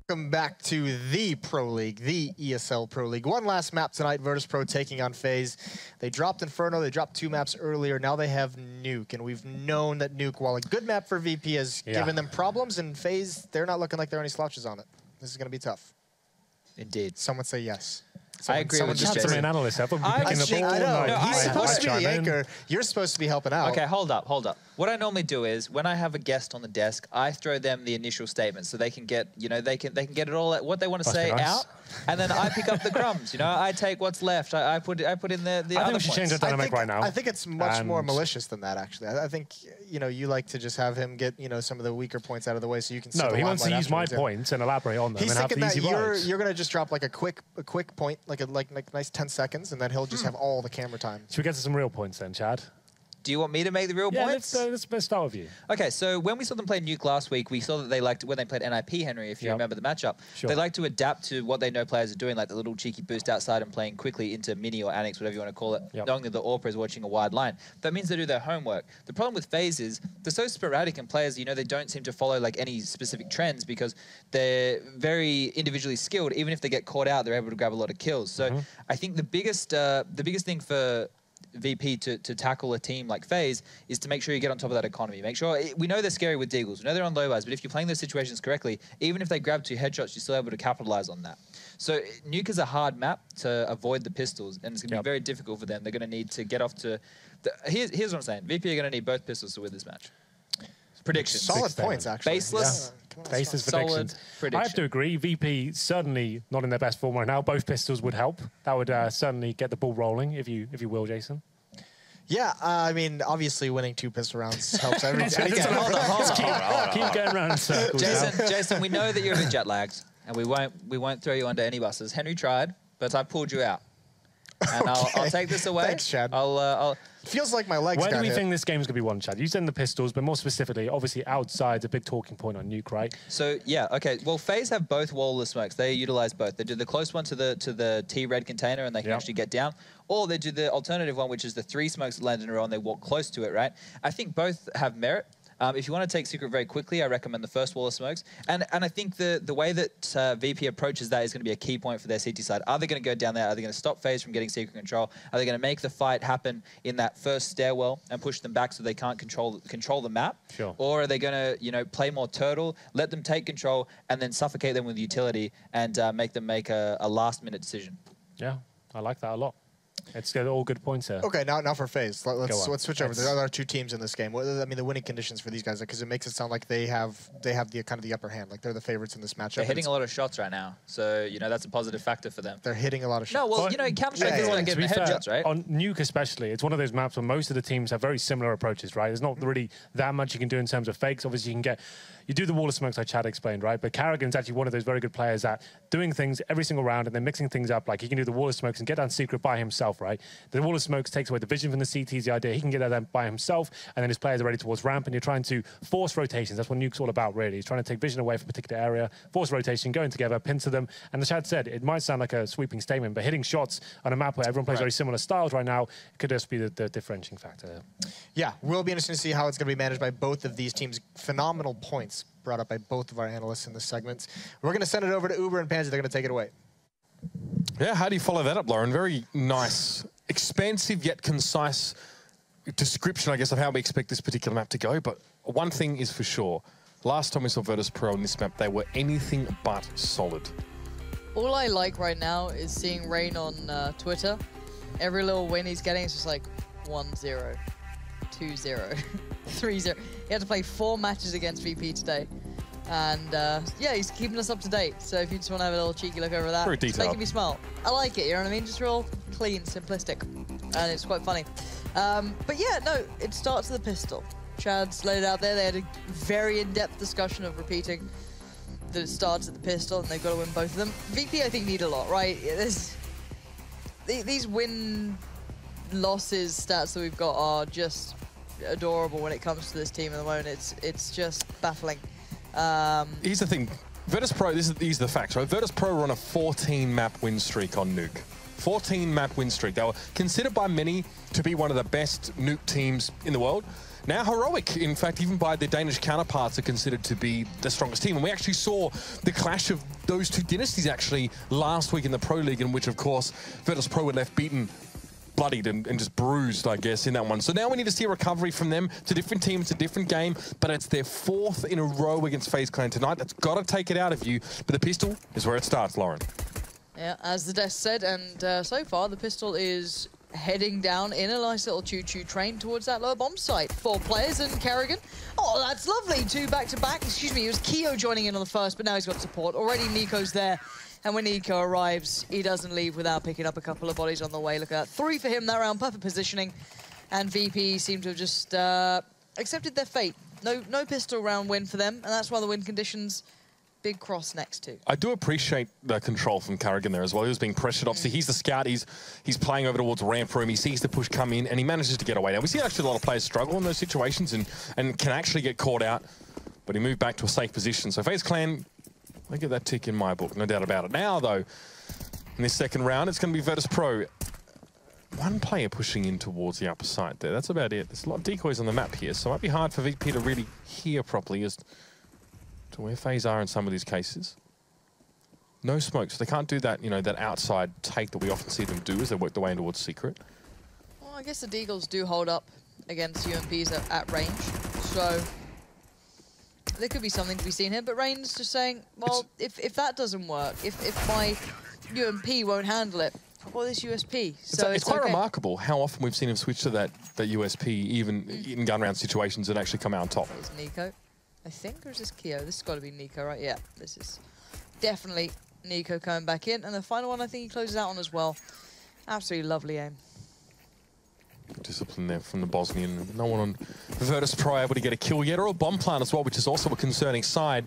Welcome back to the Pro League, the ESL Pro League. One last map tonight, Virtus.pro taking on FaZe. They dropped Inferno, they dropped 2 maps earlier, now they have Nuke. And we've known that Nuke, while a good map for VP, has given them problems, and FaZe, they're not looking like there are any slouches on it. This is going to be tough. Indeed. Some would say yes. I agree with you. I'm an analyst. I've been picking up all night. No, he's supposed to be the anchor. You're supposed to be helping out. Okay, hold up. What I normally do is, when I have a guest on the desk, I throw them the initial statement so they can get, they can get it all, what they want to say out, and then I pick up the crumbs. I take what's left. I put in the other points. I think we should change the dynamic right now. I think it's much more malicious than that, actually. I think, you like to just have him get, some of the weaker points out of the way so you can. No, he wants to use my points and elaborate on them. He's and have thinking the easy that you're going to just drop like a quick point, like a nice 10 seconds, and then he'll just have all the camera time. Should we get to some real points then, Chad? Do you want me to make the real points? Let's start with you. Okay, so when we saw them play Nuke last week, we saw that they liked, when they played NIP, Henry, if you remember the matchup, they like to adapt to what they know players are doing, like the little cheeky boost outside and playing quickly into mini or annex, whatever you want to call it, knowing that the AWPer is watching a wide line. That means they do their homework. The problem with FaZe is they're so sporadic, and players, they don't seem to follow like any specific trends because they're very individually skilled. Even if they get caught out, they're able to grab a lot of kills. So I think the biggest thing for VP to tackle a team like FaZe is to make sure you get on top of that economy. Make sure, we know they're scary with deagles, we know they're on low buys, but if you're playing those situations correctly, even if they grab 2 headshots, you're still able to capitalize on that. So Nuke is a hard map to avoid the pistols, and it's going to be very difficult for them. They're going to need to get off to... Here's what I'm saying. VP are going to need both pistols to win this match. Predictions. Solid points, actually. Baseless. Baseless predictions. I have to agree. VP certainly not in their best form right now. Both pistols would help. That would certainly get the ball rolling, if you will, Jason. Yeah, I mean, obviously winning 2 pistol rounds helps every time. Hold on. Keep going around in circles. Jason, we know that you're a bit jet lagged, and we won't throw you under any buses. Henry tried, but I pulled you out. And I'll take this away. Thanks, Chad. Feels like my legs got hit. Where do we think this game's going to be won, Chad? You said the pistols, but more specifically, obviously outside's a big talking point on Nuke, right? So, yeah, okay. Well, FaZe have both wall-less smokes. They utilize both. They do the close one to the T-red container, and they can actually get down. Or they do the alternative one, which is the 3 smokes that land in a row, and they walk close to it, right? I think both have merit. If you want to take Secret very quickly, I recommend the first wall of smokes. And I think the way that VP approaches that is going to be a key point for their CT side. Are they going to go down there? Are they going to stop FaZe from getting Secret control? Are they going to make the fight happen in that first stairwell and push them back so they can't control the map? Sure. Or are they going to play more turtle, let them take control, and then suffocate them with utility and make them make a last-minute decision? Yeah, I like that a lot. It's all good points here. Okay, now for FaZe, let's switch over. There are 2 teams in this game. I mean, the winning conditions for these guys, because it makes it sound like they have the kind of the upper hand, like they're the favorites in this matchup. They're hitting a lot of shots right now, so that's a positive factor for them. They're hitting a lot of shots. No, well, Counter-Strike is going to get headshots, right? On Nuke especially, it's one of those maps where most of the teams have very similar approaches, right? There's not really that much you can do in terms of fakes. Obviously, you do the wall of smokes like Chad explained, right? But Carrigan's actually one of those very good players that doing things every single round and then mixing things up. Like he can do the wall of smokes and get down Secret by himself, right? The wall of smokes takes away the vision from the CTs, the idea he can get that by himself, and then his players are ready towards ramp, and you're trying to force rotations. That's what Nuke's all about, really. He's trying to take vision away from a particular area, force rotation, going together, pin to them. And as Chad said, it might sound like a sweeping statement, but hitting shots on a map where everyone plays very similar styles right now, it could just be the differentiating factor. Yeah, will be interesting to see how it's going to be managed by both of these teams. Phenomenal points brought up by both of our analysts in this segment. We're going to send it over to Uber and Pansy. They're going to take it away. Yeah, how do you follow that up, Lauren? Very nice, expansive yet concise description, I guess, of how we expect this particular map to go. But one thing is for sure. Last time we saw Virtus.pro on this map, they were anything but solid. All I like right now is seeing Rain on Twitter. Every little win he's getting is just like 1-0, 2-0, 3-0. He had to play 4 matches against VP today. And yeah, he's keeping us up to date. So if you just want to have a little cheeky look over that, it's making me smile. I like it, you know what I mean? Just real clean, simplistic. And it's quite funny. But yeah, no, it starts with the pistol. Chad's laid it out there. They had a very in-depth discussion of repeating that it starts at the pistol and they've got to win both of them. VP, I think, need a lot, right? These win-losses stats that we've got are just adorable when it comes to this team at the moment. It's just baffling. Here's the thing. Virtus.pro, these are the facts, right? Virtus.pro were on a 14-map win streak on Nuke. 14-map win streak. They were considered by many to be one of the best Nuke teams in the world. Now heroic. In fact, even by their Danish counterparts, are considered to be the strongest team. And we actually saw the clash of those two dynasties actually last week in the Pro League, in which, of course, Virtus.pro were left beaten, bloodied and just bruised, I guess, in that one. So now we need to see a recovery from them. It's a different team, it's a different game, but it's their 4th in a row against FaZe Clan tonight. That's got to take it out of you. But the pistol is where it starts, Lauren. Yeah, as the desk said, and so far the pistol is heading down in a nice little choo-choo train towards that lower bomb site. 4 players and Kerrigan. Oh, that's lovely. 2 back-to-back. Excuse me, it was Keo joining in on the first, but now he's got support. Already Nico's there. And when Nico arrives, he doesn't leave without picking up a couple of bodies on the way. Look at that. 3 for him that round. Perfect positioning. And VP seem to have just accepted their fate. No pistol round win for them. And that's why the win conditions, big cross next to. I do appreciate the control from Kerrigan there as well. He was being pressured. Obviously, he's the scout. He's playing over towards ramp room. He sees the push come in, and he manages to get away. Now, we see actually a lot of players struggle in those situations and can actually get caught out, but he moved back to a safe position. So FaZe Clan, I get that tick in my book, no doubt about it. Now, though, in this second round, it's going to be Virtus.pro. 1 player pushing in towards the upper side there. That's about it. There's a lot of decoys on the map here, so it might be hard for VP to really hear properly as to where FaZe are in some of these cases. No smoke, so they can't do that, you know, that outside take that we often see them do as they work their way in towards secret. Well, I guess the Deagles do hold up against UMPs at range, so there could be something to be seen here. But Rain's just saying, well, if that doesn't work, if my UMP won't handle it, well, this USP. So it's quite remarkable how often we've seen him switch to that USP, even in gun round situations, and actually come out on top. That was Nico, I think, or is this Keo? This has got to be Nico, right? Yeah, this is definitely Nico coming back in. And the final one, I think he closes out on as well. Absolutely lovely aim. Discipline there from the Bosnian. No one on Virtus.pro able to get a kill yet, or a bomb plant as well, which is also a concerning side,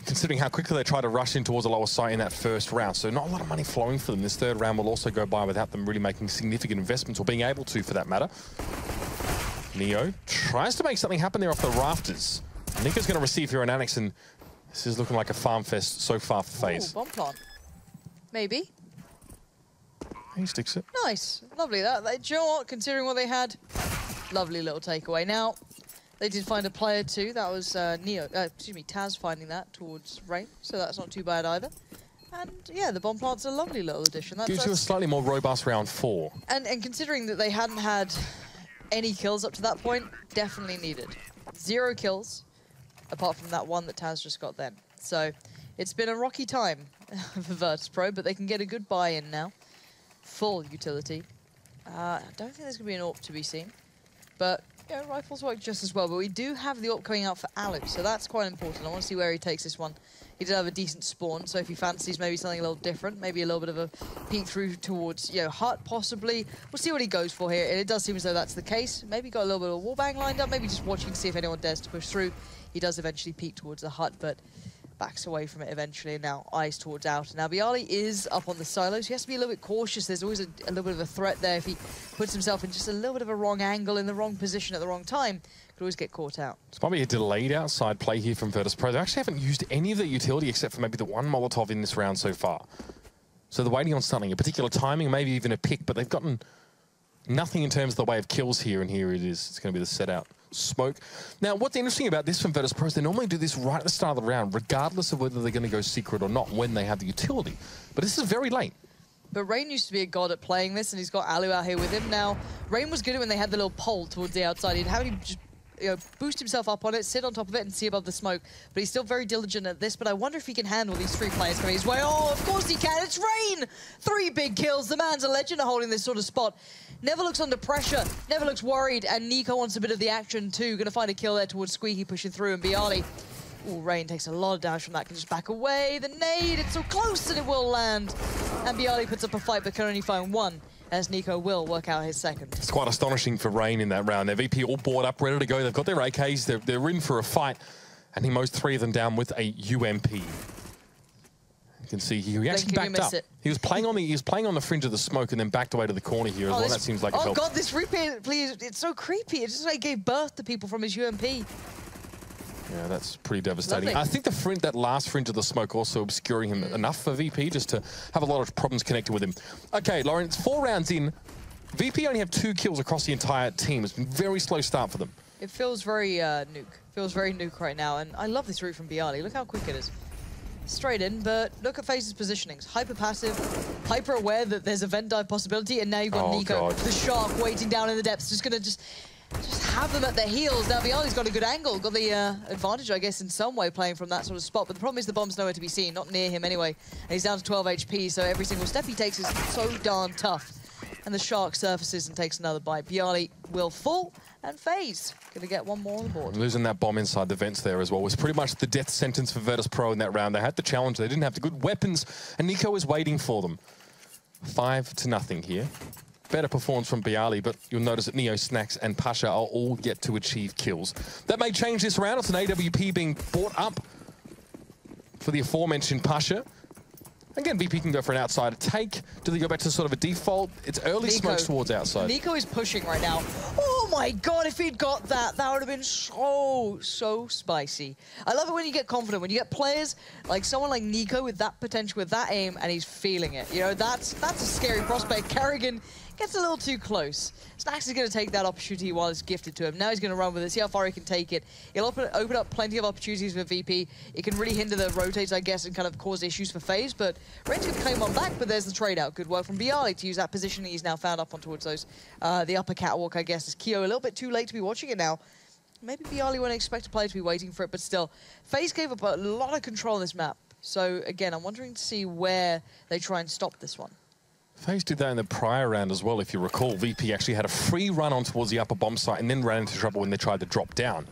considering how quickly they try to rush in towards a lower site in that first round. So not a lot of money flowing for them. This third round will also go by without them really making significant investments, or being able to, for that matter. Neo tries to make something happen there off the rafters. Nico's going to receive here an Annex, and this is looking like a farm fest so far for FaZe. Bomb plant. Maybe. He sticks it. Nice. Lovely. Do you know what? Considering what they had, lovely little takeaway. Now, they did find a player too. That was Taz finding that towards Rain. So that's not too bad either. And yeah, the bomb plant's a lovely little addition. Gives you a slightly more robust round 4. And considering that they hadn't had any kills up to that point, definitely needed. 0 kills, apart from that one that Taz just got then. So it's been a rocky time for Virtus.pro, but they can get a good buy-in now. Full utility. I don't think there's going to be an AWP to be seen. But, yeah, rifles work just as well. But we do have the AWP coming out for Alu, so that's quite important. I want to see where he takes this one. He did have a decent spawn, so if he fancies maybe something a little different, maybe a little bit of a peek through towards, Hut, possibly. We'll see what he goes for here. And it does seem as though that's the case. Maybe got a little bit of a wallbang lined up, maybe just watching to see if anyone dares to push through. He does eventually peek towards the Hut, but backs away from it eventually, and now eyes towards out. Now, Bialy is up on the silos. He has to be a little bit cautious. There's always a little bit of a threat there. If he puts himself in just a little bit of a wrong angle, in the wrong position at the wrong time, could always get caught out. It's probably a delayed outside play here from Virtus.pro. They actually haven't used any of the utility except for maybe the one Molotov in this round so far. So they're waiting on something, a particular timing, maybe even a pick, but they've gotten nothing in terms of the way of kills here, and here it is. It's going to be the set out smoke. Now, what's interesting about this from Virtus.pro is they normally do this right at the start of the round, regardless of whether they're going to go secret or not, when they have the utility. But this is very late. But Rain used to be a god at playing this, and he's got Alu out here with him. Now, Rain was good at when they had the little pole towards the outside. He'd have him just boost himself up on it, sit on top of it, and see above the smoke. But he's still very diligent at this, but I wonder if he can handle these 3 players coming his way. Oh, of course he can. It's Rain! 3 big kills. The man's a legend at holding this sort of spot. Never looks under pressure, never looks worried, and Nico wants a bit of the action too. Gonna find a kill there towards Squeaky pushing through, and Bialy. Ooh, Rain takes a lot of damage from that. Can just back away. The nade, it's so close that it will land. And Bialy puts up a fight, but can only find 1, as Nico will work out his second. It's quite astonishing for Rain in that round. Their VP all board up, ready to go. They've got their AKs, they're in for a fight, and he mows 3 of them down with a UMP. You can see he actually backed up. He was playing on the fringe of the smoke and then backed away to the corner here as well. That seems like it helped. God, this replay, please, it's so creepy. It's just like gave birth to people from his UMP. Yeah, that's pretty devastating. Lovely. I think that last fringe of the smoke also obscuring him enough for VP just to have a lot of problems connecting with him. Okay, Lauren, it's 4 rounds in. VP only have 2 kills across the entire team. It's been a very slow start for them. It feels very Nuke. Feels very Nuke right now, and I love this route from Bialy. Look how quick it is. Straight in, but look at FaZe's positionings. Hyper passive, hyper aware that there's a vent dive possibility, and now you've got Nico, the shark, waiting down in the depths, just gonna just have them at their heels. Now Bialy's got a good angle, got the advantage, I guess, in some way playing from that sort of spot. But the problem is the bomb's nowhere to be seen, not near him anyway, and he's down to 12 HP. So every single step he takes is so darn tough. And the shark surfaces and takes another bite. Bialy will fall, and FaZe gonna get one more on the board. Losing that bomb inside the vents there as well was pretty much the death sentence for Virtus.pro in that round. They had the challenge, they didn't have the good weapons, and Nico was waiting for them. 5-0 here. Better performance from Bialy, but you'll notice that Neo, Snacks, and Pasha are all yet to achieve kills. That may change this round. It's an AWP being brought up for the aforementioned Pasha. Again, VP can go for an outsider take. Do they go back to sort of a default? It's early smokes towards outside. Nico is pushing right now. Oh my god, if he'd got that, that would have been so spicy. I love it when you get confident, when you get players like someone like Nico with that potential, with that aim, and he's feeling it. You know, that's a scary prospect. Carrigan gets a little too close. Snacks is going to take that opportunity while it's gifted to him. Now he's going to run with it, see how far he can take it. He'll open up plenty of opportunities for VP. It can really hinder the rotates, I guess, and kind of cause issues for FaZe, but Rain's going to claim one back, but there's the trade out. Good work from Bialy to use that positioning. He's now found up on towards those, the upper catwalk, I guess, is Keo. A little bit too late to be watching it now. Maybe Bialy wouldn't expect a player to be waiting for it, but still, FaZe gave up a lot of control on this map. So again, I'm wondering to see where they try and stop this one. FaZe did that in the prior round as well, if you recall. VP actually had a free run on towards the upper bomb site and then ran into trouble when they tried to drop down.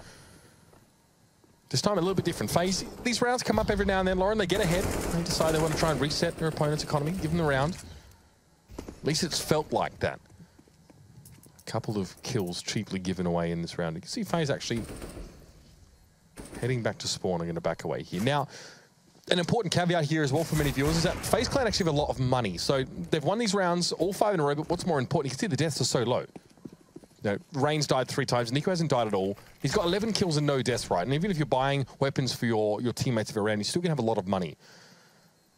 This time a little bit different. FaZe, these rounds come up every now and then, Lauren. They get ahead. They decide they want to try and reset their opponent's economy, give them the round. At least it's felt like that. A couple of kills cheaply given away in this round. You can see FaZe actually heading back to spawn. I'm going to back away here. Now, an important caveat here as well for many viewers is that FaZe Clan actually have a lot of money. So they've won these rounds, all 5 in a row, but what's more important, you can see the deaths are so low. You know, Rain's died 3 times, Nico hasn't died at all. He's got 11 kills and no deaths, right? And even if you're buying weapons for your teammates every round, you're still going to have a lot of money.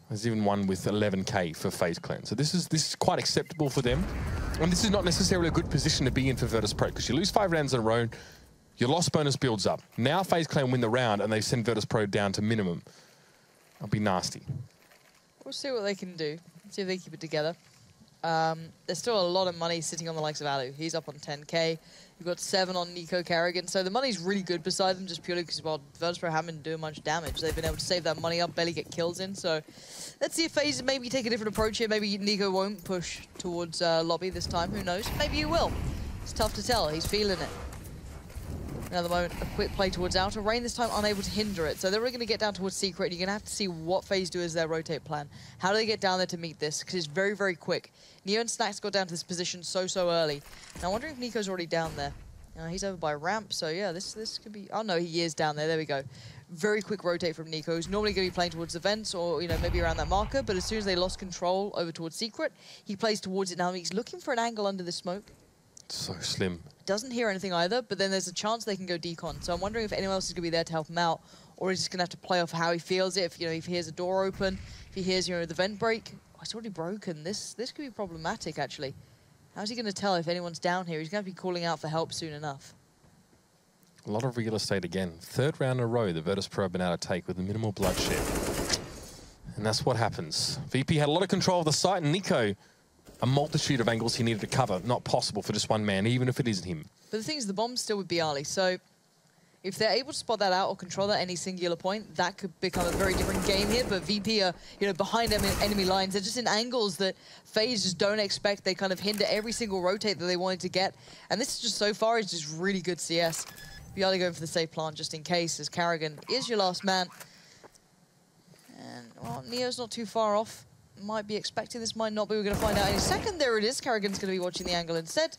There's even one with 11k for FaZe Clan. So this is quite acceptable for them. And this is not necessarily a good position to be in for Virtus.pro, because you lose 5 rounds in a row, your loss bonus builds up. Now FaZe Clan win the round and they send Virtus.pro down to minimum. That'll be nasty. We'll see what they can do. See if they keep it together. There's still a lot of money sitting on the likes of Alu. He's up on 10k. You've got 7 on Nico Carrigan. So the money's really good beside them, just purely because, well, Virtus.pro haven't been doing much damage. They've been able to save that money up, barely get kills in. So let's see if FaZe maybe take a different approach here. Maybe Nico won't push towards lobby this time. Who knows? Maybe he will. It's tough to tell. He's feeling it. Another moment, a quick play towards outer. Rain this time unable to hinder it. So they're really going to get down towards secret. You're going to have to see what FaZe do as their rotate plan. How do they get down there to meet this? Because it's very, very quick. Neo and Snacks got down to this position so early. Now I'm wondering if Nico's already down there. He's over by ramp, so yeah, this could be... Oh no, he is down there. There we go. Very quick rotate from Nico, who's normally going to be playing towards the vents or, you know, maybe around that marker. But as soon as they lost control over towards secret, he plays towards it now. He's looking for an angle under the smoke. So slim. Doesn't hear anything either, but then there's a chance they can go decon. So I'm wondering if anyone else is going to be there to help him out, or he's just going to have to play off how he feels it. If, you know, if he hears a door open, if he hears, you know, the vent break. Oh, it's already broken. This could be problematic, actually. How's he going to tell if anyone's down here? He's going to be calling out for help soon enough. A lot of real estate again. 3rd round in a row, the Virtus.pro have been able to take with minimal bloodshed. And that's what happens. VP had a lot of control of the site, and Nico, a multitude of angles he needed to cover. Not possible for just one man, even if it isn't him. But the thing is, the bomb's still with Bialy, so if they're able to spot that out or control that at any singular point, that could become a very different game here. But VP are, you know, behind enemy lines. They're just in angles that FaZe just don't expect. They kind of hinder every single rotate that they wanted to get. And this is just, so far, is just really good CS. Bialy going for the safe plant just in case, as Carrigan is your last man. And, well, Neo's not too far off. Might be expecting this, might not be. We're going to find out in a second. There it is. Carrigan's going to be watching the angle instead.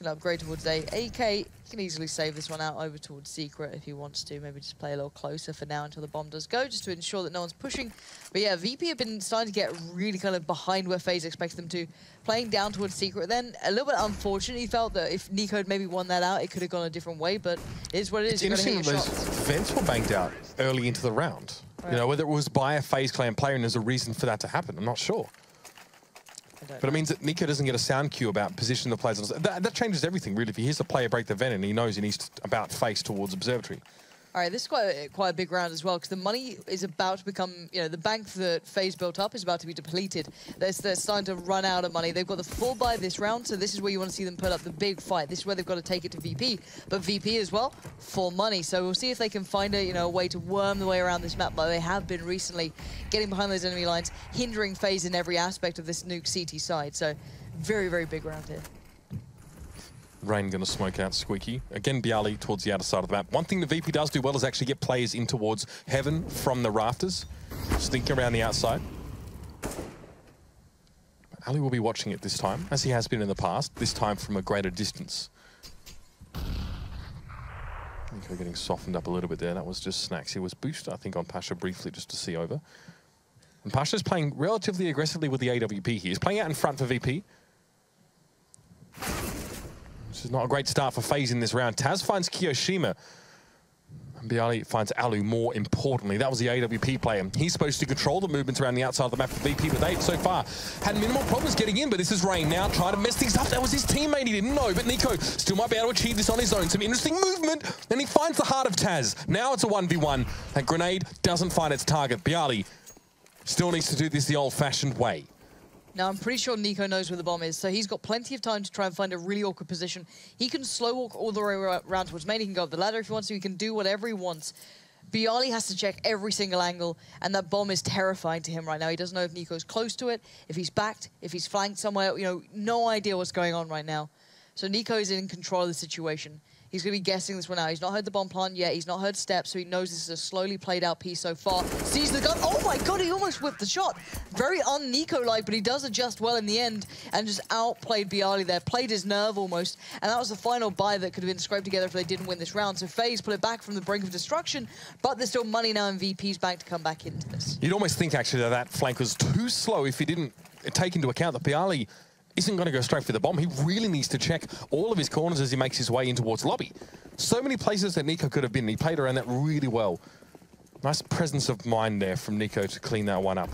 Can upgrade towards A. AK can easily save this one out over towards Secret if he wants to. Maybe just play a little closer for now until the bomb does go, just to ensure that no one's pushing. But yeah, VP have been starting to get really kind of behind where FaZe expects them to. Playing down towards Secret. Then a little bit unfortunate. He felt that if Nico had maybe won that out, it could have gone a different way. But it is what it is. It's interesting that those vents were banked out early into the round. Right. You know, whether it was by a FaZe clan player and there's a reason for that to happen, I'm not sure. But it means that Nico doesn't get a sound cue about positioning the players. That changes everything, really. If he hears the player break the vent and he knows he needs to about face towards Observatory. All right, this is quite a big round as well, because the money is about to become, you know, the bank that FaZe built up is about to be depleted. They're starting to run out of money. They've got the full buy this round, so this is where you want to see them put up the big fight. This is where they've got to take it to VP. But VP as well, full money. So we'll see if they can find a way to worm the way around this map. But they have been recently getting behind those enemy lines, hindering FaZe in every aspect of this Nuke CT side. So very, very big round here. Rain going to smoke out Squeaky. Again, Bialy towards the outer side of the map. One thing the VP does do well is actually get players in towards Heaven from the rafters. Just thinking around the outside. Ali will be watching it this time, as he has been in the past, this time from a greater distance. Nico getting softened up a little bit there. That was just Snacks. He was boosted, I think, on Pasha briefly just to see over. And Pasha's playing relatively aggressively with the AWP here. He's playing out in front for VP. This is not a great start for FaZe in this round. Taz finds Kiyoshima. And Bialy finds Alu more importantly. That was the AWP player. He's supposed to control the movements around the outside of the map for VP, but they've so far had minimal problems getting in. But this is Rain now trying to mess things up. That was his teammate. He didn't know, but Nico still might be able to achieve this on his own. Some interesting movement, and he finds the heart of Taz. Now it's a 1v1. That grenade doesn't find its target. Bialy still needs to do this the old-fashioned way. Now, I'm pretty sure Nico knows where the bomb is, so he's got plenty of time to try and find a really awkward position. He can slow walk all the way around towards main. He can go up the ladder if he wants to. He can do whatever he wants. Bialy has to check every single angle, and that bomb is terrifying to him right now. He doesn't know if Nico's close to it, if he's backed, if he's flanked somewhere. You know, no idea what's going on right now. So Nico is in control of the situation. He's going to be guessing this one out. He's not heard the bomb plant yet. He's not heard steps, so he knows this is a slowly played out piece so far. Sees the gun. Oh my god, he almost whipped the shot. Very un-Nico-like, but he does adjust well in the end and just outplayed Bialy there. Played his nerve almost. And that was the final buy that could have been scraped together if they didn't win this round. So FaZe put it back from the brink of destruction, but there's still money now in VP's bank to come back into this. You'd almost think, actually, that flank was too slow if he didn't take into account that Bialy isn't going to go straight for the bomb. He really needs to check all of his corners as he makes his way in towards lobby. So many places that Nico could have been. He played around that really well. Nice presence of mind there from Nico to clean that one up.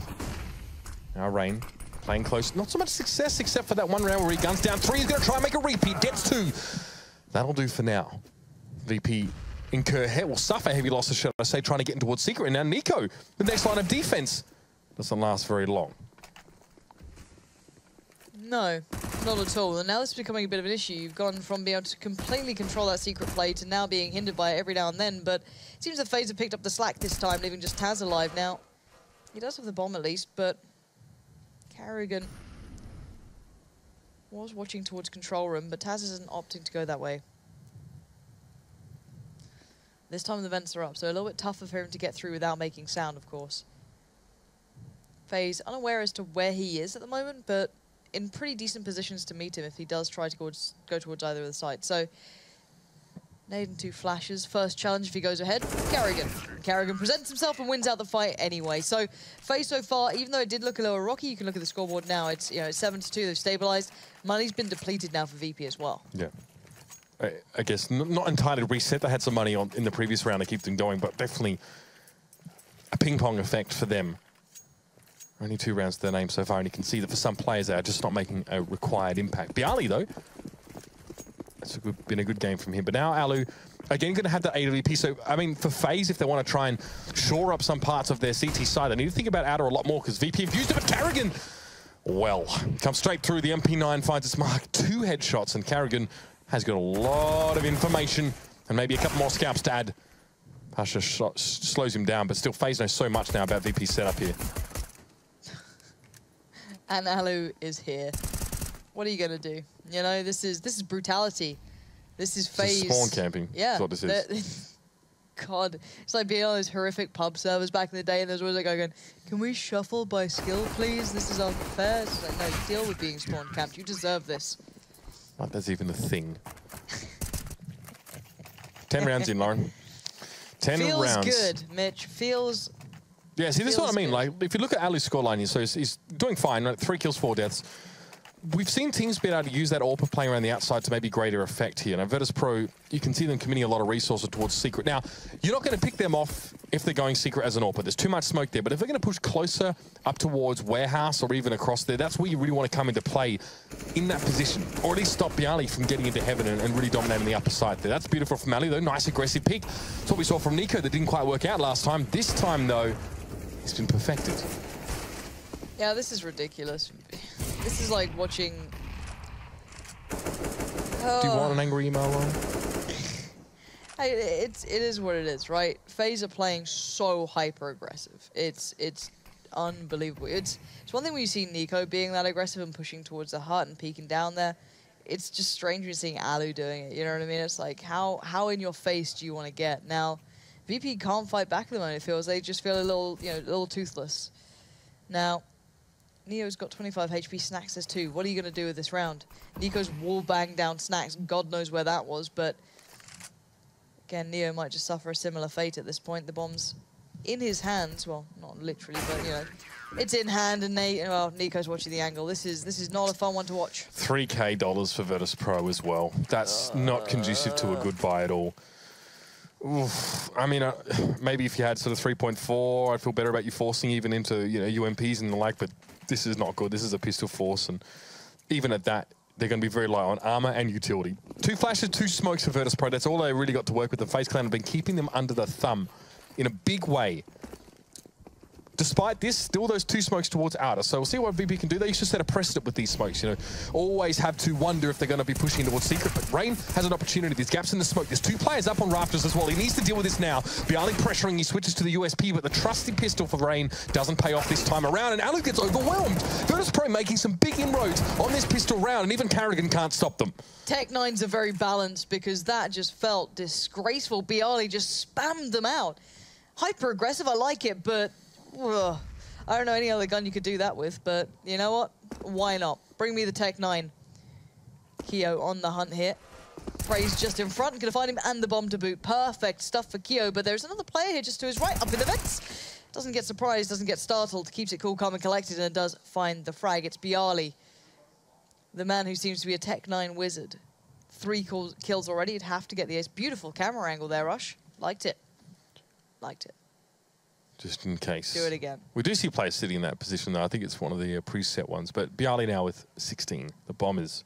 Now Rain playing close. Not so much success except for that one round where he guns down 3. He's going to try and make a repeat. Gets 2. That'll do for now. VP will suffer heavy losses, should I say, trying to get in towards Secret. And now Nico, the next line of defense, doesn't last very long. No, not at all. And now this is becoming a bit of an issue. You've gone from being able to completely control that Secret play to now being hindered by it every now and then. But it seems that FaZe have picked up the slack this time, leaving just Taz alive now. He does have the bomb at least, but Carrigan was watching towards control room, but Taz isn't opting to go that way. This time the vents are up, so a little bit tougher for him to get through without making sound, of course. FaZe unaware as to where he is at the moment, but in pretty decent positions to meet him if he does try to go towards either of the sides. So, nade and 2 flashes. First challenge if he goes ahead. Carrigan. Carrigan presents himself and wins out the fight anyway. So, FaZe so far, even though it did look a little rocky, you can look at the scoreboard now. It's, you know, it's 7-2. They've stabilized. Money's been depleted now for VP as well. Yeah. I guess not entirely reset. They had some money in the previous round to keep them going, but definitely a ping-pong effect for them. Only 2 rounds to their name so far, and you can see that for some players, they are just not making a required impact. Bialy, though, it's been a good game from him. But now Alu, again, going to have that AWP. So, I mean, for FaZe, if they want to try and shore up some parts of their CT side, they need to think about Outer a lot more, because VP have used it, but Carrigan, well, comes straight through. The MP9 finds its mark. 2 headshots, and Carrigan has got a lot of information, and maybe a couple more scalps to add. Pasha slows him down, but still FaZe knows so much now about VP's setup here. And Alu is here. What are you gonna do? You know, this is brutality. This is FaZe. This is spawn camping. Yeah. That's what this is. God, it's like being on those horrific pub servers back in the day, and there's always a guy going, "Can we shuffle by skill, please? This is unfair." It's like, no, deal with being spawn camped. You deserve this. Like that's even a thing. 10 rounds in, Lauren. 10 rounds. Feels good, Mitch. Feels... Yeah, see, this is what I mean. good. Like, if you look at Alu's scoreline here, so he's doing fine, right? 3 kills, 4 deaths. We've seen teams be able to use that AWP playing around the outside to maybe greater effect here. Now, Virtus.pro, you can see them committing a lot of resources towards Secret. Now, you're not going to pick them off if they're going Secret as an AWP. There's too much smoke there. But if they're going to push closer up towards Warehouse or even across there, that's where you really want to come into play in that position. Or at least stop Bialy from getting into heaven and really dominating the upper side there. That's beautiful from Ali, though. Nice aggressive peek. That's what we saw from Nico that didn't quite work out last time. This time, though, it's been perfected. Yeah, this is ridiculous. This is like watching... Do you want an angry email, Lauren? Hey, it is what it is, right? FaZe are playing so hyper aggressive. It's unbelievable. It's one thing when you see Nico being that aggressive and pushing towards the hut and peeking down there. It's just strange when seeing Alu doing it. You know what I mean? It's like how in your face do you want to get? Now, VP can't fight back at the moment. It feels they just feel a little toothless. Now, Neo's got 25 HP, Snacks has 2. What are you going to do with this round? Nico's wall banged down Snacks. God knows where that was, but again, Neo might just suffer a similar fate at this point. The bomb's in his hands. Well, not literally, but, you know, it's in hand, and Nico's watching the angle. This is not a fun one to watch. $3K for Virtus.pro as well. That's not conducive to a good buy at all. Oof. I mean, maybe if you had sort of 3.4, I'd feel better about you forcing even into, UMPs and the like, but this is not good. This is a pistol force, and even at that, they're going to be very light on armor and utility. 2 flashes, 2 smokes for Virtus.pro. That's all they really got to work with. The FaZe clan have been keeping them under the thumb in a big way. Despite this, still those 2 smokes towards outer. So we'll see what VP can do. They used to set a precedent with these smokes, Always have to wonder if they're going to be pushing towards Secret. But Rain has an opportunity. There's gaps in the smoke. There's 2 players up on rafters as well. He needs to deal with this now. Bialy pressuring. He switches to the USP, but the trusty pistol for Rain doesn't pay off this time around. And Alu gets overwhelmed. Virtus.pro making some big inroads on this pistol round, and even Carrigan can't stop them. Tech9s are very balanced because that just felt disgraceful. Bialy just spammed them out. Hyper aggressive, I like it, but... Ugh. I don't know any other gun you could do that with, but you know what? Why not? Bring me the Tech9. Keo on the hunt here. Prey's just in front, gonna find him, and the bomb to boot. Perfect stuff for Keo, but there's another player here just to his right, up in the vents. Doesn't get surprised, doesn't get startled, keeps it cool, calm, and collected, and does find the frag. It's Bialy, the man who seems to be a Tech9 wizard. 3 kills already, he'd have to get the ace. Beautiful camera angle there, Rush. Liked it. Liked it. Just in case. Do it again. We do see players sitting in that position, though. I think it's one of the preset ones. But Bialy now with 16. The bomb is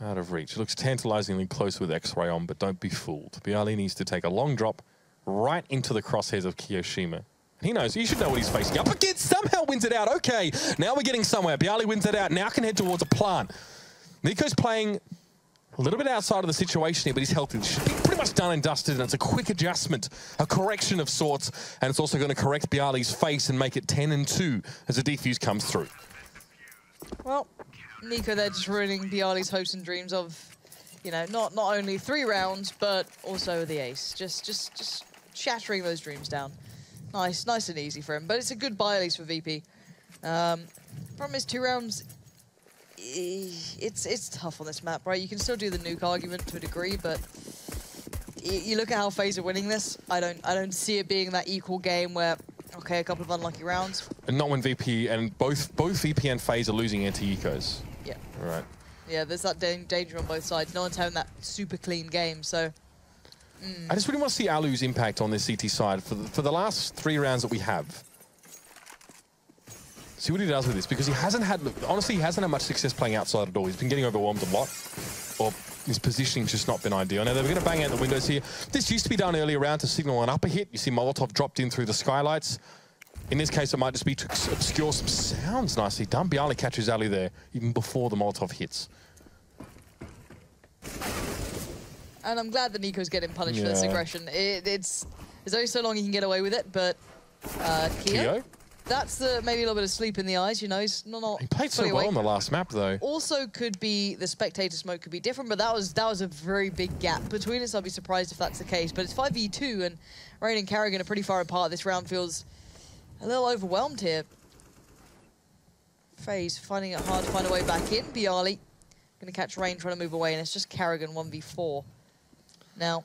out of reach. It looks tantalizingly close with X-Ray on, but don't be fooled. Bialy needs to take a long drop right into the crosshairs of Kiyoshima. And he knows. You should know what he's facing up against. Somehow wins it out. Okay, now we're getting somewhere. Bialy wins it out. Now can head towards a plant. Nico's playing a little bit outside of the situation here, but he's healthy. Should be pretty much done and dusted, and it's a quick adjustment, a correction of sorts, and it's also going to correct Bialy's face and make it 10-2 as the defuse comes through. Well, Nico there just ruining Bialy's hopes and dreams of, not only 3 rounds, but also the ace. Just shattering those dreams down. Nice and easy for him, but it's a good buy at least for VP. Problem is 2 rounds. It's tough on this map, right? You can still do the nuke argument to a degree, but you look at how FaZe are winning this. I don't see it being that equal game where, okay, a couple of unlucky rounds. And not when VP and both VP and FaZe are losing anti-ecos. Yeah. All right. Yeah, there's that danger on both sides. No one's having that super clean game, so. I just really want to see Alu's impact on this CT side for the last 3 rounds that we have. See what he does with this, because he hasn't had much success playing outside at all. He's been getting overwhelmed a lot, or his positioning's just not been ideal. Now, they're going to bang out the windows here. This used to be done earlier around to signal an upper hit. You see Molotov dropped in through the skylights. In this case, it might just be to obscure some sounds. Nicely done. Bialy catches Ali there, even before the Molotov hits. And I'm glad that Nico's getting punished for this aggression. There's only so long he can get away with it, but Keo? That's maybe a little bit of sleep in the eyes, He's not. He played so well on the last map, though. Also, could be the spectator smoke could be different, but that was a very big gap between us. I'd be surprised if that's the case. But it's 5v2, and Rain and Carrigan are pretty far apart. This round feels a little overwhelmed here. FaZe finding it hard to find a way back in. Bialy Going to catch Rain trying to move away, and it's just Karrigan 1v4. Now,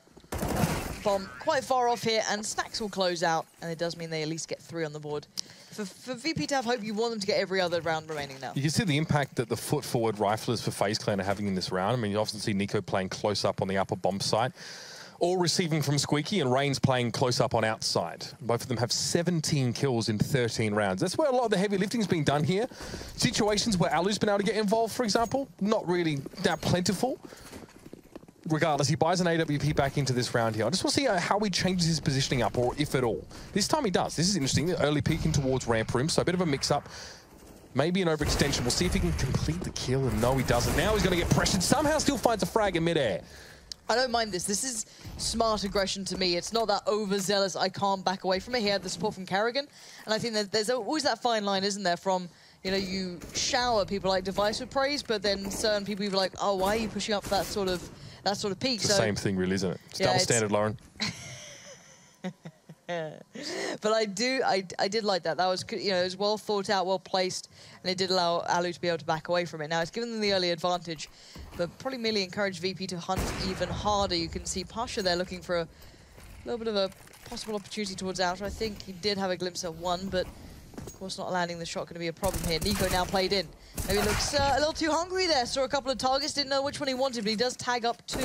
Bomb quite far off here, and Snacks will close out, and it does mean they at least get 3 on the board. For VP to have hope, you want them to get every other round remaining now. You can see the impact that the foot-forward riflers for FaZe Clan are having in this round. I mean, you often see Nico playing close up on the upper bomb site, or receiving from Squeaky, and Rain's playing close up on outside. Both of them have 17 kills in 13 rounds. That's where a lot of the heavy lifting is being done here. Situations where Alu's been able to get involved, for example, not really that plentiful. Regardless, he buys an AWP back into this round here. I just want to see how he changes his positioning up, or if at all. This time he does. This is interesting. Early peeking towards ramp room, so a bit of a mix-up. Maybe an overextension. We'll see if he can complete the kill, and no, he doesn't. Now he's going to get pressured. Somehow still finds a frag in midair. I don't mind this. This is smart aggression to me. It's not that overzealous, I can't back away from it. He had the support from Karrigan, and I think that there's always that fine line, isn't there, from, you know, you shower people like Device with praise, but then certain people be like, oh, why are you pushing up for that sort of peak? It's the same thing, really, isn't it? It's double standard, Lauren. But I did like that. That was, you know, it was well thought out, well placed, and it did allow Alu to be able to back away from it. Now, it's given them the early advantage, but probably merely encouraged VP to hunt even harder. You can see Pasha there looking for a little bit of a possible opportunity towards outer. I think he did have a glimpse at one, but of course not landing the shot going to be a problem here. Nico now played in. Maybe looks a little too hungry there. Saw a couple of targets, didn't know which one he wanted, but he does tag up 2.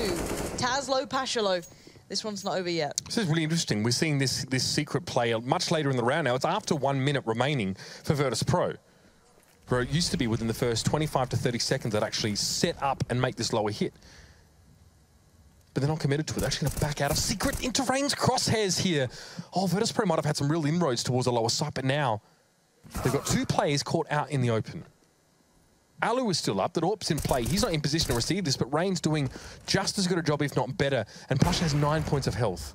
Taz low, Pasha low. This one's not over yet. This is really interesting. We're seeing this secret play much later in the round now. It's after 1 minute remaining for Virtus.pro. Where it used to be within the first 25 to 30 seconds that actually set up and make this lower hit. But they're not committed to it. They're actually going to back out of secret into Rain's crosshairs here. Oh, Virtus.pro might have had some real inroads towards the lower side, but now they've got 2 players caught out in the open. Alu is still up, the AWP's in play. He's not in position to receive this, but Rain's doing just as good a job, if not better. And Pasha has 9 points of health.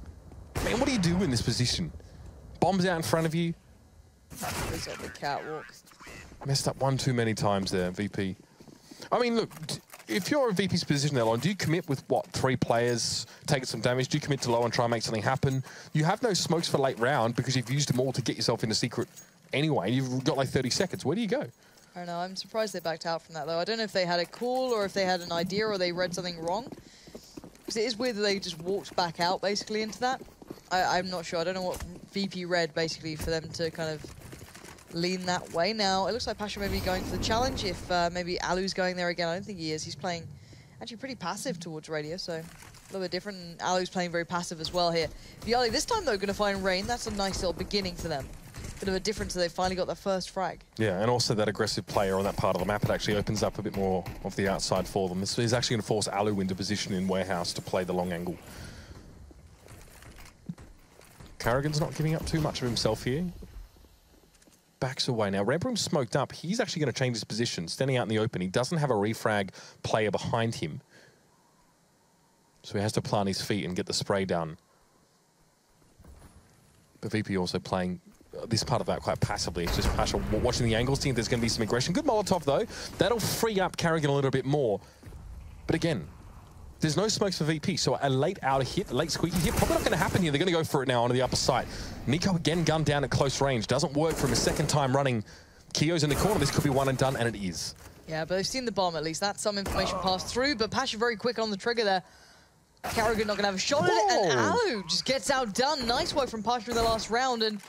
Man, what do you do in this position? Bombs out in front of you. He's on the catwalk. Messed up one too many times there, VP. I mean, look, if you're in VP's position there, Lauren, do you commit with, what, 3 players, taking some damage? Do you commit to low and try and make something happen? You have no smokes for late round because you've used them all to get yourself into secret anyway. You've got like 30 seconds. Where do you go? I don't know. I'm surprised they backed out from that, though. I don't know if they had a call or if they had an idea or they read something wrong. Because it is weird that they just walked back out, basically, into that. I'm not sure. I don't know what VP read, basically, for them to kind of lean that way. Now, it looks like Pasha may be going for the challenge. If maybe Alu's going there again, I don't think he is. He's playing actually pretty passive towards Radio, so a little bit different. And Alu's playing very passive as well here. Viali, this time, though, going to find Rain. That's a nice little beginning for them. Bit of a difference, so they finally got their first frag. Yeah, and also that aggressive player on that part of the map, it actually opens up a bit more of the outside for them. This is actually going to force Alu into position in Warehouse to play the long angle. Karrigan's not giving up too much of himself here. Backs away now. Red Room's smoked up. He's actually going to change his position, standing out in the open. He doesn't have a refrag player behind him. So he has to plant his feet and get the spray done. But VP also playing this part of that quite passively. It's just Pasha watching the angles, seeing if there's going to be some aggression. Good Molotov, though. That'll free up Karrigan a little bit more. But again, there's no smokes for VP, so a late outer hit, a late squeaky hit, probably not going to happen here. They're going to go for it now onto the upper side. Nico again gunned down at close range. Doesn't work from a second time running. Kio's in the corner. This could be one and done, and it is. Yeah, but they've seen the bomb at least. That's some information passed through, but Pasha very quick on the trigger there. Karrigan not going to have a shot at it, and Alu just gets outdone. Nice work from Pasha in the last round, and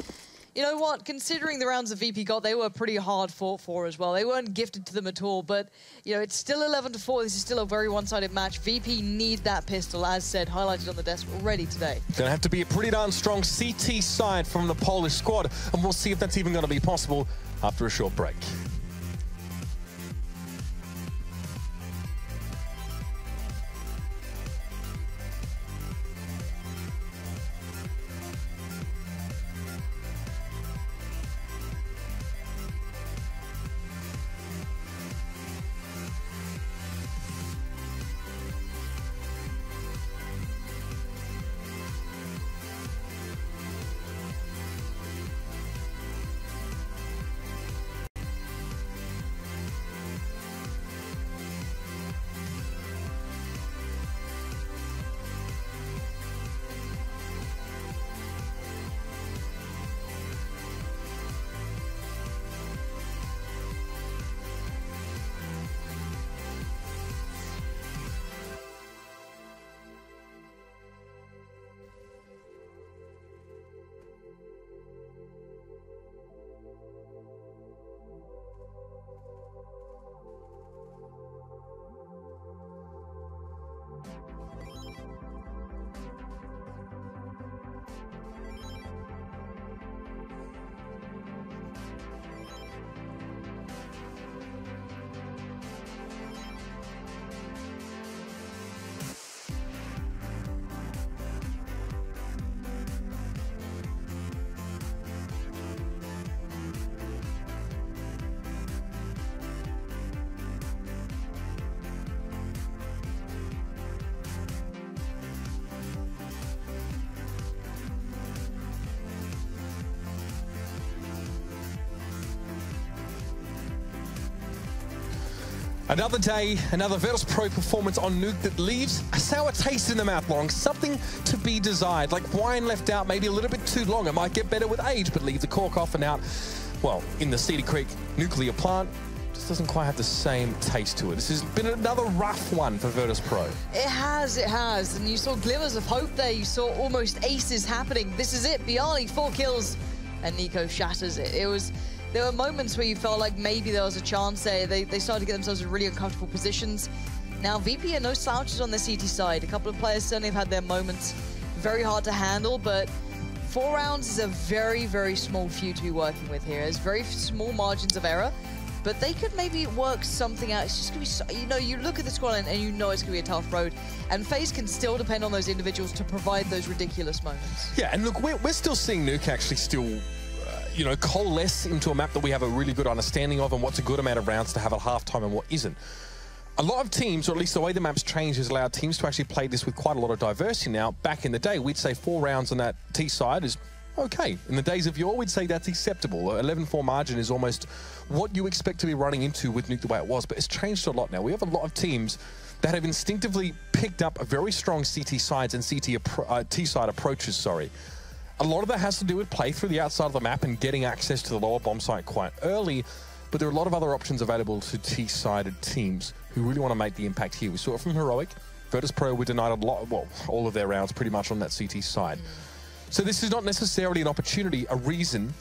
you know what? Considering the rounds that VP got, they were pretty hard fought for as well. They weren't gifted to them at all, but you know, it's still 11-4. This is still a very one-sided match. VP need that pistol, as said, highlighted on the desk already today. Gonna have to be a pretty darn strong CT side from the Polish squad, and we'll see if that's even gonna be possible after a short break. Another day, another Virtus.pro performance on Nuke that leaves a sour taste in the mouth, Long. Something to be desired, like wine left out maybe a little bit too long. It might get better with age, but leave the cork off and out. Well, in the Cedar Creek nuclear plant, just doesn't quite have the same taste to it. This has been another rough one for Virtus.pro. It has. And you saw glimmers of hope there. You saw almost aces happening. This is it. Bialy, 4 kills, and Nico shatters it. There were moments where you felt like maybe there was a chance there. They started to get themselves in really uncomfortable positions. Now, VP are no slouches on the CT side. A couple of players certainly have had their moments. Very hard to handle, but 4 rounds is a very, very small few to be working with here. There's very small margins of error, but they could maybe work something out. It's just going to be, you know, you look at the squad and you know it's going to be a tough road. And FaZe can still depend on those individuals to provide those ridiculous moments. Yeah, and look, we're still seeing Nuke actually still you know, coalesce into a map that we have a really good understanding of and what's a good amount of rounds to have at halftime and what isn't. A lot of teams, or at least the way the map's changed, has allowed teams to actually play this with quite a lot of diversity now. Back in the day, we'd say 4 rounds on that T side is okay. In the days of yore, we'd say that's acceptable. 11-4 margin is almost what you expect to be running into with Nuke the way it was, but it's changed a lot now. We have a lot of teams that have instinctively picked up a very strong CT sides and T-side approaches, sorry. A lot of that has to do with play through the outside of the map and getting access to the lower bomb site quite early, but there are a lot of other options available to T-sided teams who really want to make the impact here. We saw it from Heroic. Virtus.pro were denied a lot, well, all of their rounds pretty much on that CT side. So this is not necessarily an opportunity, a reason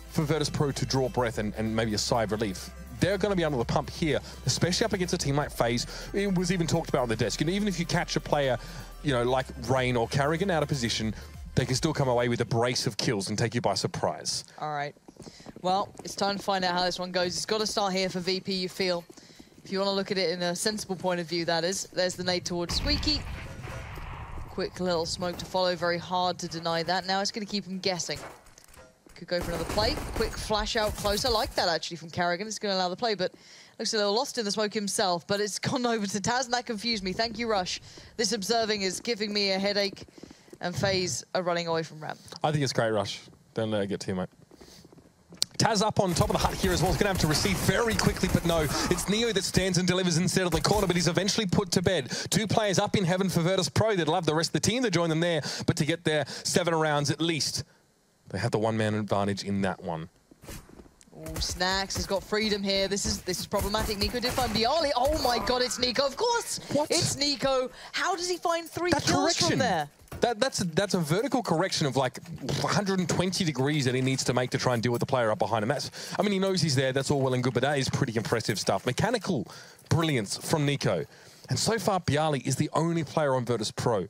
for Virtus.pro to draw breath and maybe a sigh of relief. They're going to be under the pump here, especially up against a team like FaZe. It was even talked about on the desk. And even if you catch a player, you know, like Rain or Carrigan out of position, they can still come away with a brace of kills and take you by surprise. All right. Well, it's time to find out how this one goes. It's got to start here for VP, you feel. If you want to look at it in a sensible point of view, that is. There's the nade towards Squeaky. Quick little smoke to follow. Very hard to deny that. Now it's going to keep him guessing. Could go for another play. Quick flash out close. I like that, actually, from Carrigan. It's going to allow the play, but looks a little lost in the smoke himself, but it's gone over to Taz, and that confused me. Thank you, Rush. This observing is giving me a headache, and FaZe are running away from ramp. I think it's great, Rush. Don't let it get to you, mate. Taz up on top of the hut here as well. He's going to have to receive very quickly, but no. It's Neo that stands and delivers instead of the corner, but he's eventually put to bed. 2 players up in heaven for Virtus.pro. They'd love the rest of the team to join them there, but to get there 7 rounds at least, they have the 1-man advantage in that one. Oh, Snacks has got freedom here. This is problematic. Nico did find Bialy. Oh my god, it's Nico. Of course, what? It's Nico. How does he find 3 kills from there? That's a vertical correction of like 120 degrees that he needs to make to try and deal with the player up behind him. I mean, he knows he's there. That's all well and good, but that is pretty impressive stuff. Mechanical brilliance from Nico. And so far, Bialy is the only player on Virtus.pro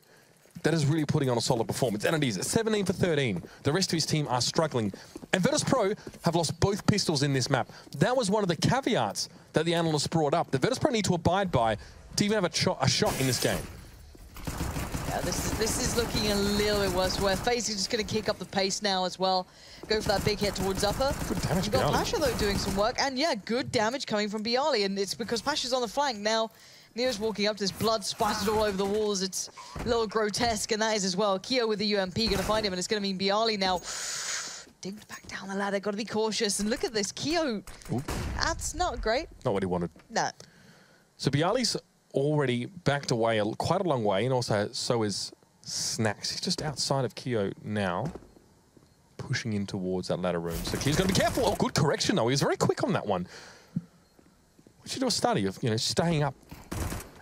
that is really putting on a solid performance. And it is 17 for 13. The rest of his team are struggling. And Virtus.pro have lost both pistols in this map. That was one of the caveats that the analysts brought up. The Virtus.pro need to abide by to even have a shot in this game. Yeah, this is looking a little bit worse, where FaZe is just going to kick up the pace now as well. Go for that big hit towards upper. Good damage, You've got Pasha, though, doing some work. And yeah, good damage coming from Bialy. And it's because Pasha's on the flank now. Neo's walking up to this blood splattered all over the walls. It's a little grotesque, and that is as well. Keo with the UMP going to find him, and it's going to mean Bialy now. Digged back down the ladder, got to be cautious. And look at this, Keo. Ooh. That's not great. Not what he wanted. No. So Bialy's already backed away quite a long way, and also so is Snacks. He's just outside of Keo now, pushing in towards that ladder room. So Keo's going to be careful. Oh, good correction, though. He was very quick on that one. We should do a study of, you know, staying up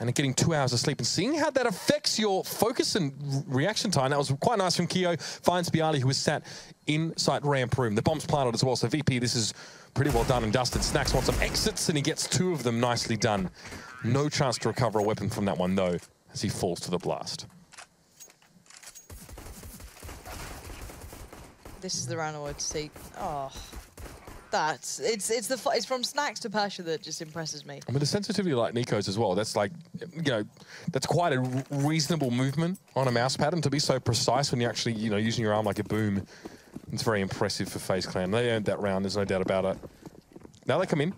and getting 2 hours of sleep and seeing how that affects your focus and reaction time. That was quite nice from Keo. Finds Bialy, who was sat inside ramp room. The bomb's planted as well, so VP, this is pretty well done and dusted. Snacks wants some exits, and he gets 2 of them nicely done. No chance to recover a weapon from that one, though. as he falls to the blast. This is the round I wanted to see. Oh, it's from Snacks to Pasha that just impresses me. I mean, the sensitivity like Nico's as well. That's like, you know, that's quite a reasonable movement on a mouse pad, and to be so precise when you're actually, you know, using your arm like a boom. It's very impressive for FaZe Clan. They earned that round. There's no doubt about it. Now they come in.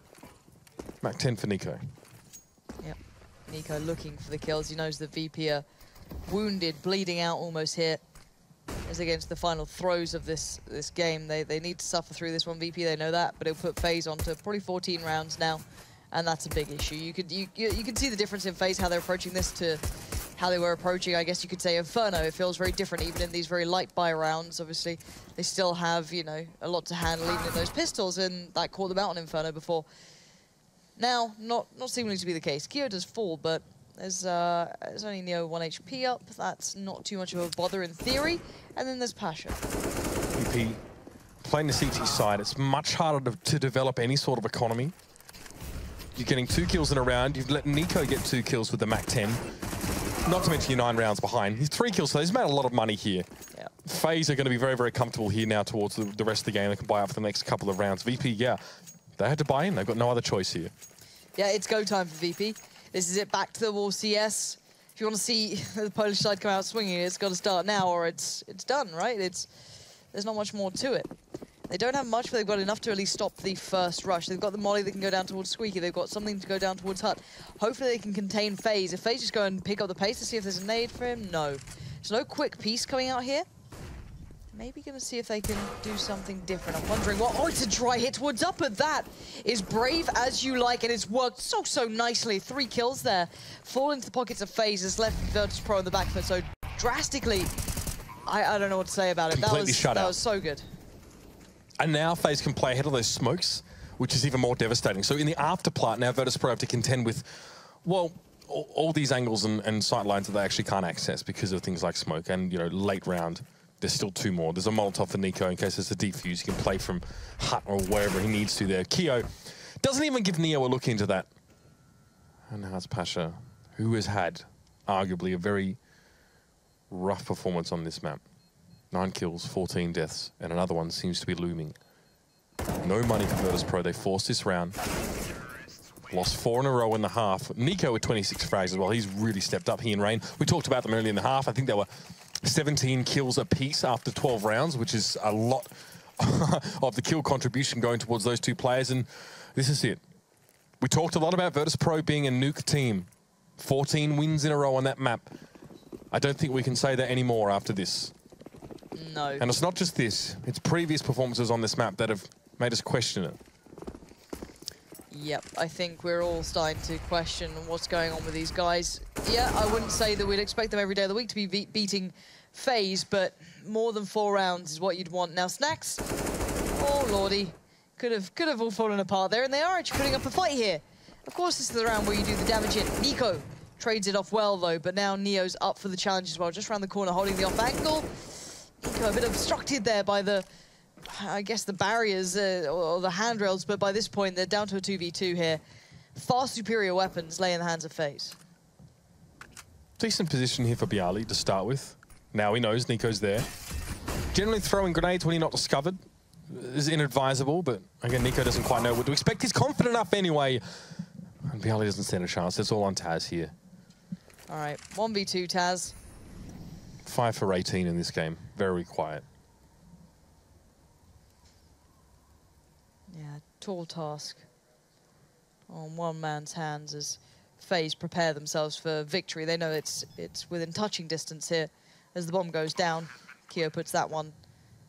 Mac 10 for Nico. Yep. Nico looking for the kills. He knows the VP are wounded, bleeding out almost here. As against the final throws of this game, they need to suffer through this one. VP, they know that, but it'll put FaZe on to probably 14 rounds now, and that's a big issue. You can see the difference in FaZe, how they're approaching this to how they were approaching, I guess you could say, Inferno. It feels very different, even in these very light buy rounds. Obviously, they still have, you know, a lot to handle, even in those pistols, and that caught them out on Inferno before. Now, not seemingly to be the case. Keo does fall, but there's only Neo 1 HP up. That's not too much of a bother in theory. And then there's Pasha. VP playing the CT side, it's much harder to develop any sort of economy. You're getting 2 kills in a round. You've let Nico get 2 kills with the Mac 10. Not to mention you're 9 rounds behind. He's 3 kills, so he's made a lot of money here. Yeah. FaZe are going to be very, very comfortable here now towards the rest of the game. They can buy up for the next couple of rounds. VP, yeah, they had to buy in. They've got no other choice here. Yeah, it's go time for VP. This is it, back to the wall CS. If you want to see the Polish side come out swinging, it's got to start now or it's done, right? There's not much more to it. They don't have much, but they've got enough to at least stop the first rush. They've got the molly that can go down towards Squeaky. They've got something to go down towards Hut. Hopefully they can contain FaZe. If FaZe just go and pick up the pace to see if there's a nade for him, no. There's no quick piece coming out here. Maybe going to see if they can do something different. I'm wondering what... Oh, it's a dry hit towards up, but that is brave as you like, and it's worked so nicely. 3 kills there. Fall into the pockets of FaZe. Has left Virtus.pro in the back foot so drastically. I don't know what to say about it. Completely shut out. That was so good. And now FaZe can play ahead of those smokes, which is even more devastating. So in the afterpart, now Virtus.pro have to contend with, well, all these angles and sight lines that they actually can't access because of things like smoke. And, you know, late round, there's still 2 more. There's a Molotov for Nico in case there's a defuse. He can play from Hut or wherever he needs to there. Keo doesn't even give Neo a look into that. And now it's Pasha, who has had arguably a very rough performance on this map. 9 kills, 14 deaths, and another one seems to be looming. No money for Virtus.pro. They forced this round. Lost 4 in a row in the half. Nico with 26 frags as well. He's really stepped up, he and Rain. We talked about them earlier in the half. I think they were 17 kills apiece after 12 rounds, which is a lot of the kill contribution going towards those 2 players, and this is it. We talked a lot about Virtus.pro being a nuke team. 14 wins in a row on that map. I don't think we can say that anymore after this. No. And it's not just this, it's previous performances on this map that have made us question it. Yep, I think we're all starting to question what's going on with these guys. Yeah, I wouldn't say that we'd expect them every day of the week to be beating FaZe, but more than 4 rounds is what you'd want. Now, Snacks, oh lordy, could have all fallen apart there, and they are actually putting up a fight here. Of course, this is the round where you do the damage hit. Nico trades it off well, though, but now Neo's up for the challenge as well, just around the corner, holding the off angle. Nico a bit obstructed there by the, I guess, the barriers or the handrails, but by this point, they're down to a 2v2 here. Far superior weapons lay in the hands of FaZe. Decent position here for Bialy to start with. Now he knows Nico's there. Generally throwing grenades when he's not discovered is inadvisable, but again, Nico doesn't quite know what to expect. He's confident enough anyway. And Bialy doesn't stand a chance. It's all on Taz here. All right, 1v2 Taz. 5 for 18 in this game. Very quiet. Yeah, tall task on one man's hands as FaZe prepare themselves for victory. They know it's within touching distance here as the bomb goes down. Keo puts that one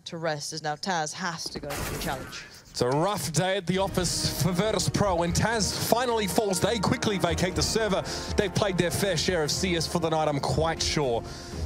to rest as now Taz has to go for the challenge. It's a rough day at the office for Virtus.pro. When Taz finally falls, they quickly vacate the server. They've played their fair share of CS for the night, I'm quite sure.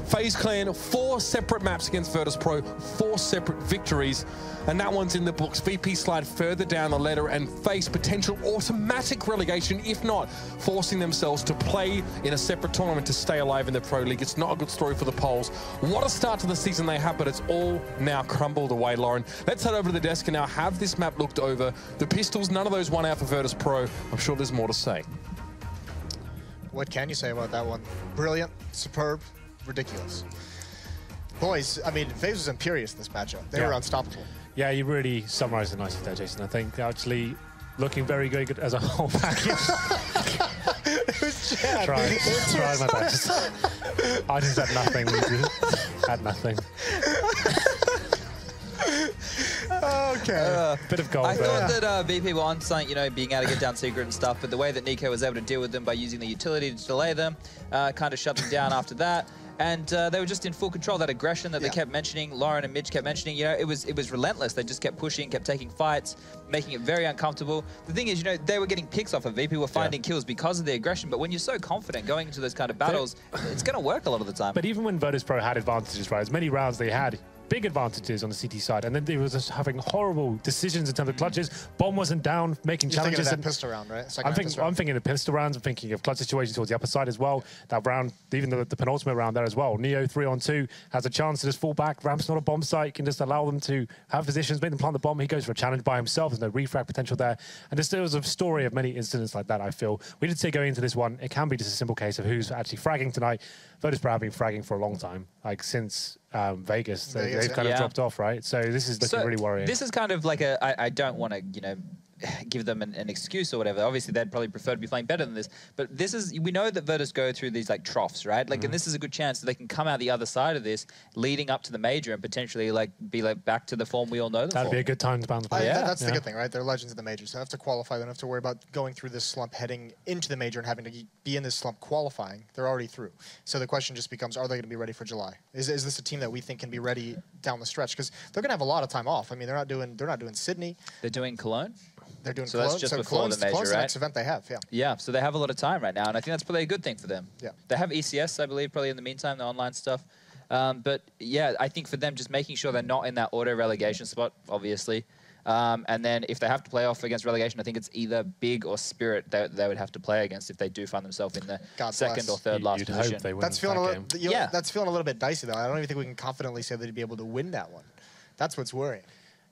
FaZe Clan, 4 separate maps against Virtus.pro, 4 separate victories, and that one's in the books. VP slide further down the ladder and face potential automatic relegation, if not forcing themselves to play in a separate tournament to stay alive in the Pro League. It's not a good story for the Poles. What a start to the season they have, but it's all now crumbled away, Lauren. Let's head over to the desk and now have this map looked over. The pistols, none of those won out for Virtus.pro. I'm sure there's more to say. What can you say about that one? Brilliant, superb, ridiculous. Boys, I mean, FaZe was imperious in this matchup. They were unstoppable. Yeah, you really summarized it nicely there, Jason. I think actually looking very good as a whole package. It was Chad. Tried my best. I just had nothing. Had nothing. Okay. Bit of gold. I thought that VP were on something, you know, being able to get down secret and stuff, but the way that Nico was able to deal with them by using the utility to delay them, kind of shut them down after that. And they were just in full control. That aggression that they kept mentioning, Lauren and Mitch kept mentioning, you know, it was relentless. They just kept pushing, kept taking fights, making it very uncomfortable. The thing is, you know, they were getting picks off of VP, were finding kills because of the aggression. But when you're so confident going into those kind of battles, it's going to work a lot of the time. But even when Virtus.pro had advantages, right, as many rounds they had, big advantages on the CT side, and then they were just having horrible decisions in terms of clutches. Bomb wasn't down, making challenges. You're thinking of that pistol round, right? I'm thinking of pistol rounds. I'm thinking of clutch situations towards the upper side as well. That round, even the penultimate round there as well. Neo 3-on-2 has a chance to just fall back. Ramp's not a bomb site. Can just allow them to have positions, make them plant the bomb. He goes for a challenge by himself. There's no refrag potential there. And there was a story of many incidents like that, I feel. We did say going into this one, it can be just a simple case of who's actually fragging tonight. Virtus.pro have been fragging for a long time, like since Vegas. They've kind of dropped off, right? So this is looking really worrying. This is kind of like I don't want to, you know, give them an excuse or whatever. Obviously, they'd probably prefer to be playing better than this. But this is, we know that Virtus go through these like troughs, right? Like, and this is a good chance that they can come out the other side of this, leading up to the major and potentially like be like back to the form we all know them That'd be a good time to bounce back. That's the good thing, right? They're legends of the major, so they don't have to qualify. They don't have to worry about going through this slump, heading into the major and having to be in this slump qualifying. They're already through. So the question just becomes, are they going to be ready for July? Is this a team that we think can be ready down the stretch? Because they're going to have a lot of time off. I mean, they're not doing Sydney. They're doing Cologne. They're doing so Cologne. That's just so before the major, Cologne's right? the next event they have, Yeah, so they have a lot of time right now, and I think that's probably a good thing for them. Yeah. They have ECS, I believe, probably in the meantime, the online stuff. But yeah, I think for them, just making sure they're not in that auto relegation spot, obviously. And then if they have to play off against relegation, I think it's either Big or Spirit that they would have to play against if they do find themselves in the second or third last position. Hope they win that's feeling that's feeling a little bit dicey, though. I don't even think we can confidently say they'd be able to win that one. That's what's worrying.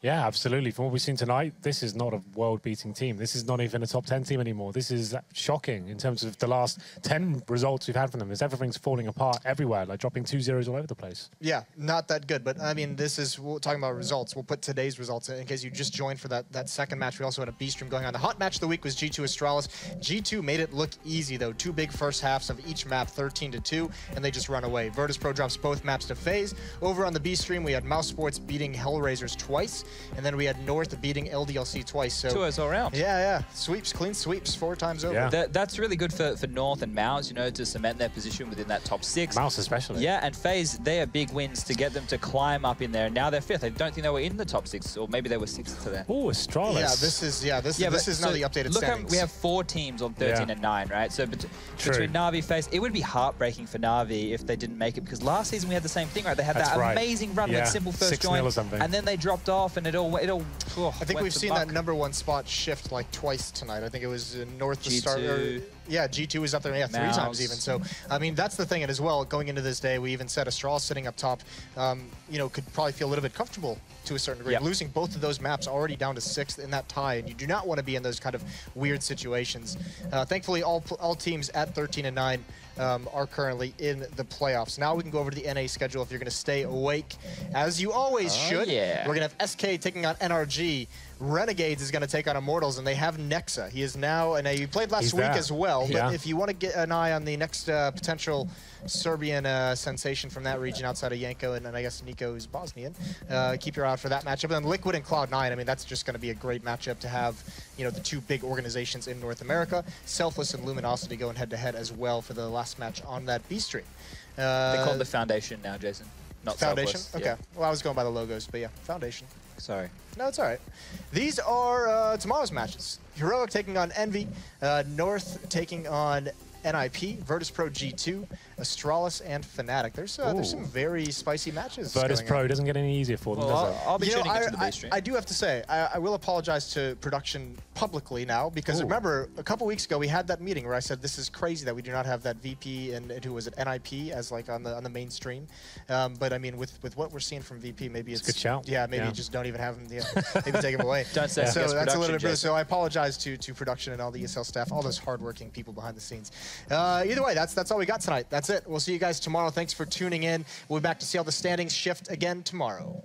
Yeah, absolutely. From what we've seen tonight, this is not a world-beating team. This is not even a top 10 team anymore. This is shocking in terms of the last 10 results we've had from them. Everything's falling apart everywhere, like dropping 2-0s all over the place. Yeah, not that good. But, I mean, we're talking about results. We'll put today's results in case you just joined for that second match. We also had a B stream going on. The hot match of the week was G2 Astralis. G2 made it look easy, though. Two big first halves of each map, 13-2, and they just run away. Virtus.pro drops both maps to FaZe. Over on the B stream, we had Mouse Sports beating Hellraisers twice, and then we had North beating LDLC twice. So 2-0 all around. Yeah. Sweeps, clean sweeps 4 times over. Yeah. That's really good for North and Mouse, you know, to cement their position within that top 6. Mouse especially. Yeah, and FaZe, they are big wins to get them to climb up in there. Now they're 5th. I don't think they were in the top 6, or maybe they were 6th to them. Oh, Astralis. Yeah, this is now the updated standings. We have 4 teams on 13 and 9, right? So between Na'Vi, FaZe, it would be heartbreaking for Na'Vi if they didn't make it, because last season we had the same thing, right? They had that amazing run with simple first join, and then they dropped off, and it all I think we've seen that #1 spot shift like twice tonight. I think it was North to start. Yeah, G2 was up there 3 times even. So, I mean, that's the thing. And as well, going into this day, we even said Astralis sitting up top, you know, could probably feel a little bit comfortable to a certain degree. Yep. Losing both of those maps already down to 6th in that tie, and you do not want to be in those kind of weird situations. Thankfully, all teams at 13 and 9 are currently in the playoffs. Now we can go over to the NA schedule if you're going to stay awake, as you always should. Yeah. We're going to have SK taking on NRG. Renegades is going to take on Immortals, and they have Nexa. He is now, and he played last week as well, but if you want to get an eye on the next potential Serbian sensation from that region outside of Yanko, and I guess Nico is Bosnian, keep your eye out for that matchup. And then Liquid and Cloud9, I mean, that's just going to be a great matchup to have, you know, the 2 big organizations in North America. Selfless and Luminosity going head-to-head as well for the last match on that B stream. They call it the Foundation now, Jason. Not Foundation? Selfless. Okay. Yeah. Well, I was going by the logos, but yeah, Foundation. Sorry. No, it's all right. These are tomorrow's matches. Heroic taking on Envy, North taking on NIP, Virtus.pro G2, Astralis and Fnatic. There's some very spicy matches. Virtus.pro doesn't get any easier for them, does it? I'll be tuning into the B stream. I do have to say, I will apologize to production publicly now, because remember, a couple weeks ago we had that meeting where I said this is crazy that we do not have that VP and who was it, NIP as like on the main stream. But I mean, with what we're seeing from VP, maybe it's a good shout. Yeah, maybe just don't even have him. Maybe take him away. Don't say so that's a little bit. So I apologize to production and all the ESL staff, all those hardworking people behind the scenes. Either way, that's all we got tonight. That's it. We'll see you guys tomorrow. Thanks for tuning in. We'll be back to see how the standings shift again tomorrow.